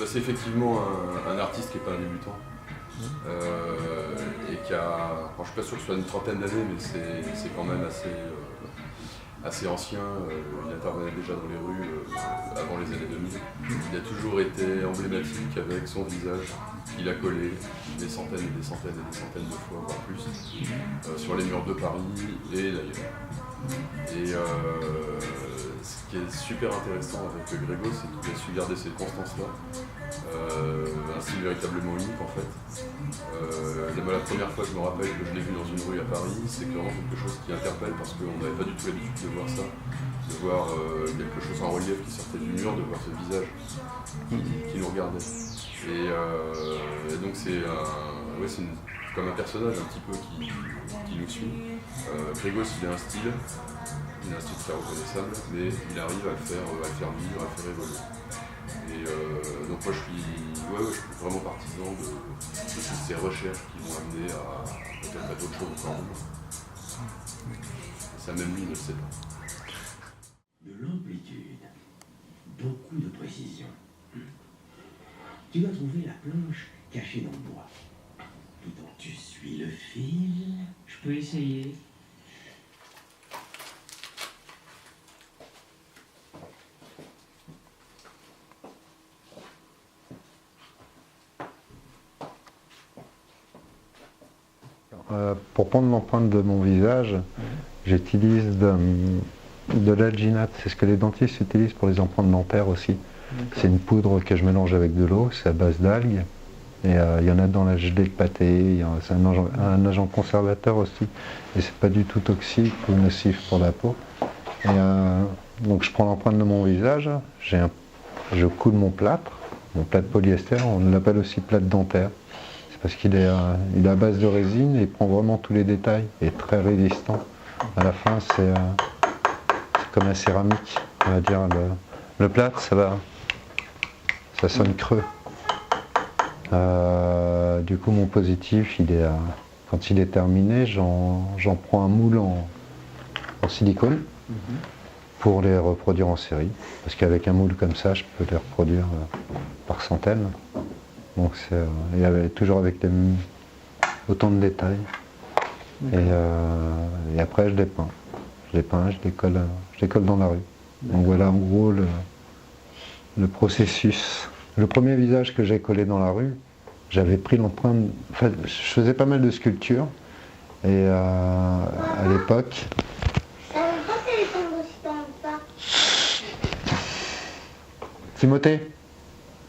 C'est effectivement un artiste qui n'est pas un débutant. Et qui a, alors, je ne suis pas sûr que ce soit une trentaine d'années, mais c'est quand même assez ancien. Il intervenait déjà dans les rues avant les années 2000. Il a toujours été emblématique avec son visage qu'il a collé des centaines et des centaines et des centaines de fois, voire plus, sur les murs de Paris et d'ailleurs. Et ce qui est super intéressant avec Grégo, c'est qu'il a su garder cette constance-là. Un style véritablement unique en fait. La première fois que je me rappelle que je l'ai vu dans une rue à Paris, c'est vraiment quelque chose qui interpelle parce qu'on n'avait pas du tout l'habitude de voir ça, de voir quelque chose en relief qui sortait du mur, de voir ce visage qui nous regardait. Et donc c'est comme un personnage un petit peu qui nous suit. Grégos, il a un style très reconnaissable, mais il arrive à le faire vivre, à le faire évoluer. Et donc moi je suis vraiment partisan de toutes ces recherches qui vont amener à peut-être à d'autres choses encore mieux. Ça même lui ne le sait pas. De l'amplitude, beaucoup de précision. Tu dois trouver la planche cachée dans le bois. Tout dont tu suis le fil. Je peux essayer. Pour prendre l'empreinte de mon visage, j'utilise de l'alginate. C'est ce que les dentistes utilisent pour les empreintes dentaires aussi. C'est une poudre que je mélange avec de l'eau, c'est à base d'algues. Et il y en a dans la gelée de pâté, c'est un agent conservateur aussi. Et c'est pas du tout toxique ou nocif pour la peau. Et donc je prends l'empreinte de mon visage, je coule mon plâtre polyester, on l'appelle aussi plâtre dentaire. Parce qu'il est à base de résine et il prend vraiment tous les détails et est très résistant. À la fin, c'est comme un céramique, on va dire. Le plâtre, ça sonne creux. Du coup, mon positif, quand il est terminé, j'en prends un moule en silicone pour les reproduire en série. Parce qu'avec un moule comme ça, je peux les reproduire par centaines. Donc il y avait toujours avec autant de détails. Et après je les peins. Je les colle dans la rue. Donc voilà en gros le processus. Le premier visage que j'ai collé dans la rue, j'avais pris l'empreinte. Enfin, je faisais pas mal de sculptures. Et à l'époque. Timothée,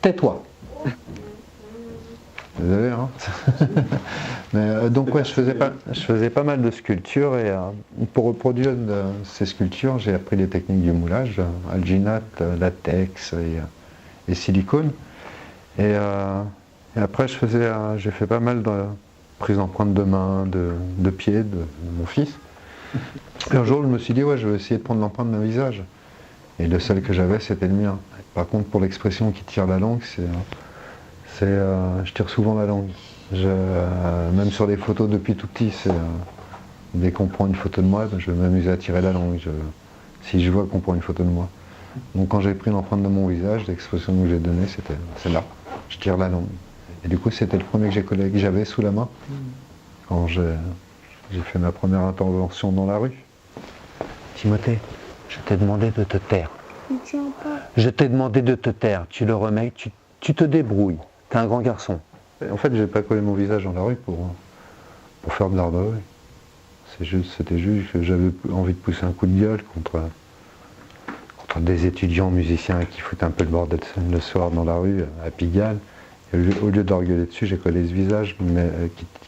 tais-toi. Désolé, hein. Mais, donc ouais, je faisais pas mal de sculptures et pour reproduire ces sculptures, j'ai appris les techniques du moulage, alginate, latex et silicone. Et après, j'ai fait pas mal de prises d'empreintes de main, de pieds de mon fils. Et un jour, je me suis dit, ouais, je vais essayer de prendre l'empreinte de mon visage. Et le seul que j'avais, c'était le mien. Par contre, pour l'expression qui tire la langue, je tire souvent la langue. Même sur les photos depuis tout petit, dès qu'on prend une photo de moi, je vais m'amuser à tirer la langue, si je vois qu'on prend une photo de moi. Donc quand j'ai pris l'empreinte de mon visage, l'expression que j'ai donnée, c'est là, je tire la langue. Et du coup, c'était le premier que j'avais sous la main, quand j'ai fait ma première intervention dans la rue. Timothée, je t'ai demandé de te taire. Je t'ai demandé de te taire, tu le remets, tu te débrouilles. T'es un grand garçon. En fait, j'ai pas collé mon visage dans la rue pour faire de l'art de rue. C'était juste que j'avais envie de pousser un coup de gueule contre des étudiants musiciens qui foutent un peu le bordel le soir dans la rue à Pigalle. Et au lieu de leur gueuler dessus, j'ai collé ce visage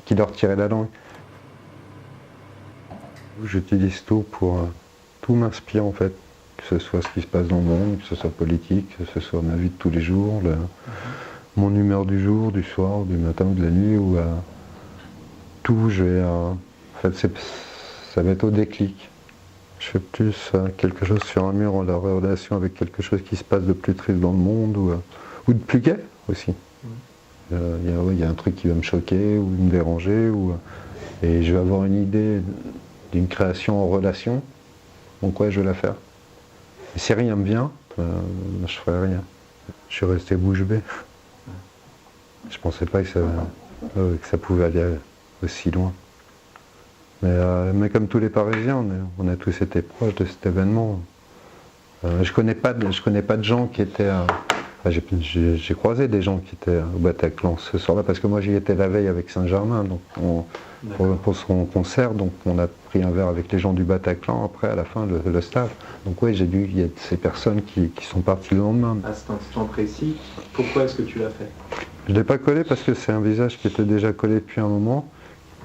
qui leur tirait la langue. J'utilise tout tout m'inspire en fait, que ce soit ce qui se passe dans le monde, que ce soit politique, que ce soit ma vie de tous les jours. Mon humeur du jour, du soir, du matin ou de la nuit, ou tout, en fait, ça va être au déclic. Je fais plus quelque chose sur un mur en la relation avec quelque chose qui se passe de plus triste dans le monde, ou de plus gai aussi. Il y a un truc qui va me choquer, ou me déranger, et je vais avoir une idée d'une création en relation, donc ouais, je vais la faire. Et si rien me vient, je ferai rien. Je suis resté bouche bée. Je pensais pas que ça pouvait aller aussi loin. Mais comme tous les Parisiens, on a tous été proches de cet événement. Je connais pas de gens qui étaient... j'ai croisé des gens qui étaient au Bataclan ce soir-là, parce que moi j'y étais la veille avec Saint-Germain, donc pour son concert, donc on a pris un verre avec les gens du Bataclan, après à la fin le staff. Donc oui, j'ai vu qu'il y a ces personnes qui sont parties le lendemain. À cet instant précis, pourquoi est-ce que tu l'as fait? Je ne l'ai pas collé parce que c'est un visage qui était déjà collé depuis un moment.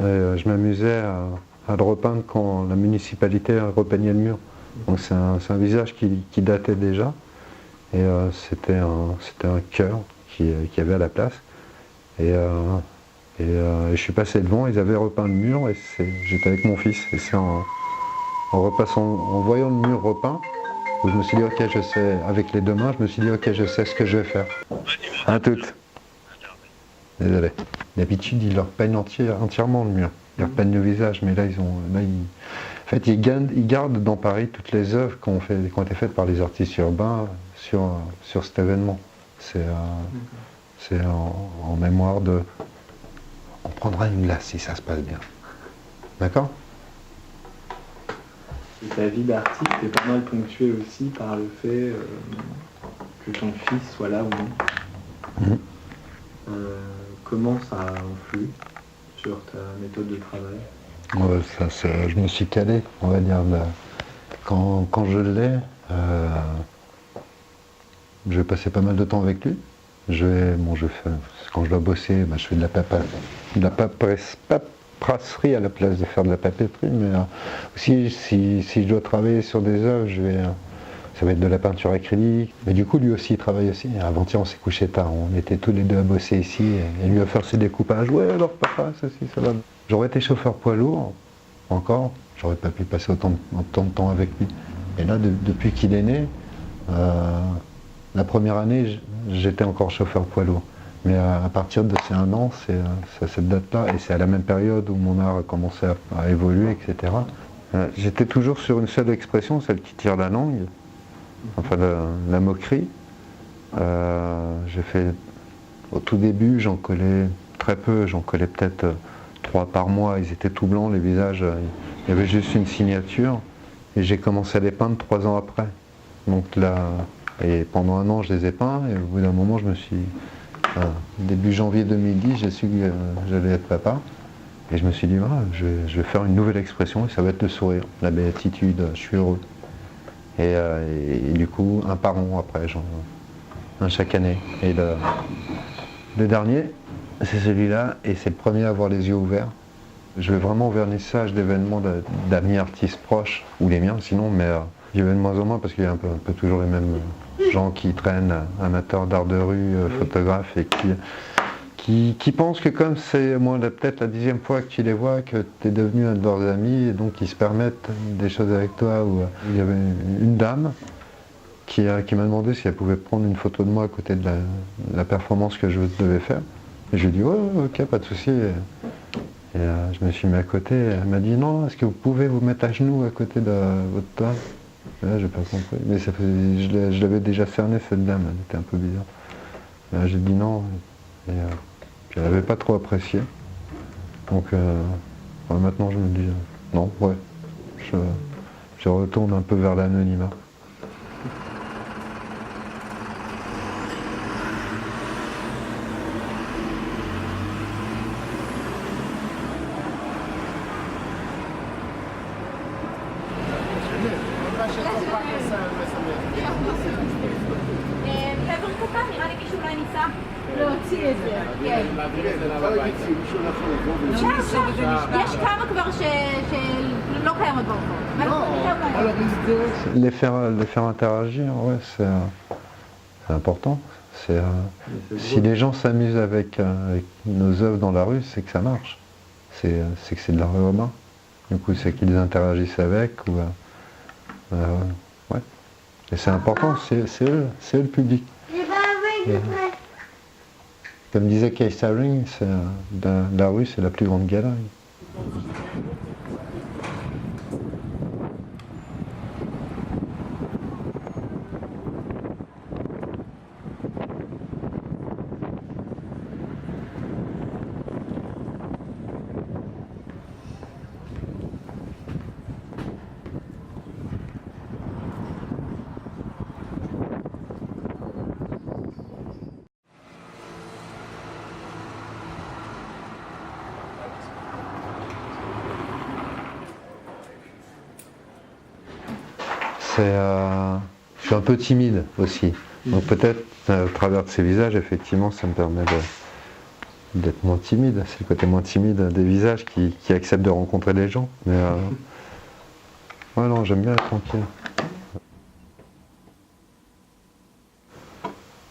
Et, je m'amusais à le repeindre quand la municipalité repeignait le mur. Donc c'est un visage qui datait déjà. Et c'était un cœur qui avait à la place. Et je suis passé devant, ils avaient repeint le mur et j'étais avec mon fils. Et c'est en voyant le mur repeint, où je me suis dit ok, je sais, avec les deux mains, je me suis dit ok, je sais ce que je vais faire. À toutes. Désolé. D'habitude, ils leur peignent entièrement le mur. Ils repeignent le visage, mais là, en fait, ils gardent dans Paris toutes les œuvres qui ont été faites par les artistes urbains sur cet événement. C'est en mémoire de... On prendra une glace si ça se passe bien. D'accord? Et ta vie d'artiste est pas mal ponctuée aussi par le fait que ton fils soit là ou non. Comment ça influe sur ta méthode de travail? Ouais, je me suis calé, on va dire. Quand je l'ai, je vais passer pas mal de temps avec lui. Quand je dois bosser, je fais de la paperasserie à la place de faire de la papeterie. Mais aussi, si je dois travailler sur des œuvres, ça va être de la peinture acrylique. Mais du coup, lui aussi, il travaille aussi. Avant-hier, on s'est couché tard. On était tous les deux à bosser ici. Et lui a fait ses découpages. Ouais, alors papa, ceci, cela. J'aurais été chauffeur poids lourd, encore. J'aurais pas pu passer autant de temps avec lui. Et là, depuis qu'il est né, la première année, j'étais encore chauffeur poids lourd. Mais à partir de ces 1 an, c'est cette date-là. Et c'est à la même période où mon art a commencé à évoluer, etc. J'étais toujours sur une seule expression, celle qui tire la langue. Enfin, la moquerie. J'ai fait, au tout début, j'en collais très peu, j'en collais peut-être 3 par mois, ils étaient tout blancs, les visages, il y avait juste une signature, et j'ai commencé à les peindre 3 ans après. Donc là, et pendant 1 an, je les ai peints, et au bout d'un moment, début janvier 2010, j'ai su que j'allais être papa, et je me suis dit, je vais faire une nouvelle expression, et ça va être le sourire, la béatitude, je suis heureux. Et du coup, 1 par an après, un chaque année. Et le dernier, c'est celui-là, et c'est le premier à avoir les yeux ouverts. Je vais vraiment au vernissage d'événements d'amis artistes proches, ou les miens sinon, mais j'y vais de moins en moins parce qu'il y a un peu toujours les mêmes gens qui traînent, amateurs d'art de rue, photographes, et qui pensent que comme c'est peut-être la 10e fois que tu les vois, que tu es devenu un de leurs amis, et donc ils se permettent des choses avec toi. Il y avait une dame qui m'a demandé si elle pouvait prendre une photo de moi à côté de la performance que je devais faire. Et je lui ai dit ouais, ok, pas de souci. Et je me suis mis à côté, et elle m'a dit non, est-ce que vous pouvez vous mettre à genoux à côté de votre table? Là, j'ai pas compris. Mais je l'avais déjà cerné, cette dame, elle était un peu bizarre. Là, j'ai dit non. Et puis elle n'avait pas trop apprécié. Donc maintenant je me dis non, ouais. Je retourne un peu vers l'anonymat. יש כמה כבר שלא קיימות ברחוב. Les faire interagir, ouais, c'est important. Si les gens s'amusent avec nos œuvres dans la rue, c'est que ça marche. C'est que c'est de l'art urbain. Du coup, c'est qu'ils interagissent avec. Ouais. Et c'est important, c'est eux le public. Et, comme disait Kay Starring, la rue, c'est la plus grande galerie. je suis un peu timide aussi. Donc peut-être, à travers ces visages, effectivement, ça me permet d'être moins timide. C'est le côté moins timide des visages qui acceptent de rencontrer des gens. Mais ouais, non, j'aime bien être tranquille.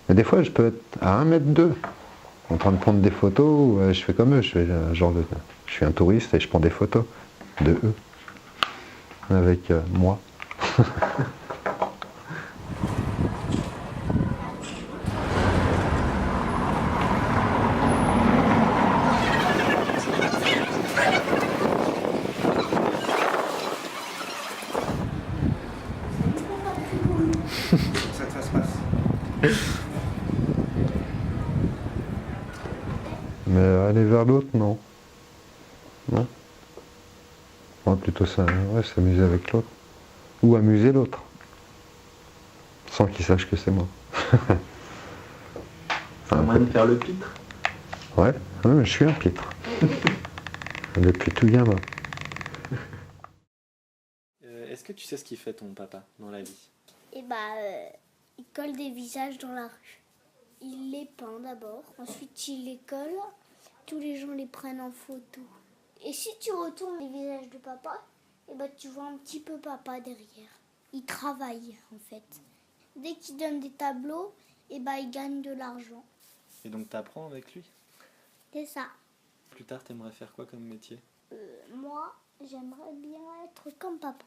Mais des fois, je peux être à 1,2 m en train de prendre des photos, où, je fais comme eux, je suis un touriste et je prends des photos de eux, avec moi. Ça se passe. Mais aller vers l'autre, non. Non. Ouais, plutôt ça, ouais, s'amuser avec l'autre. Ou amuser l'autre. Sans qu'il sache que c'est moi. C'est un moyen de faire le pitre. Ouais, mais je suis un pitre. Depuis tout gamin. Est-ce que tu sais ce qu'il fait ton papa dans la vie? Et il colle des visages dans la rue. Il les peint d'abord, ensuite il les colle, tous les gens les prennent en photo. Et si tu retournes les visages de papa, tu vois un petit peu papa derrière. Il travaille en fait. Dès qu'il donne des tableaux, il gagne de l'argent. Et donc t'apprends avec lui? C'est ça. Plus tard, t'aimerais faire quoi comme métier? Moi, j'aimerais bien être comme papa.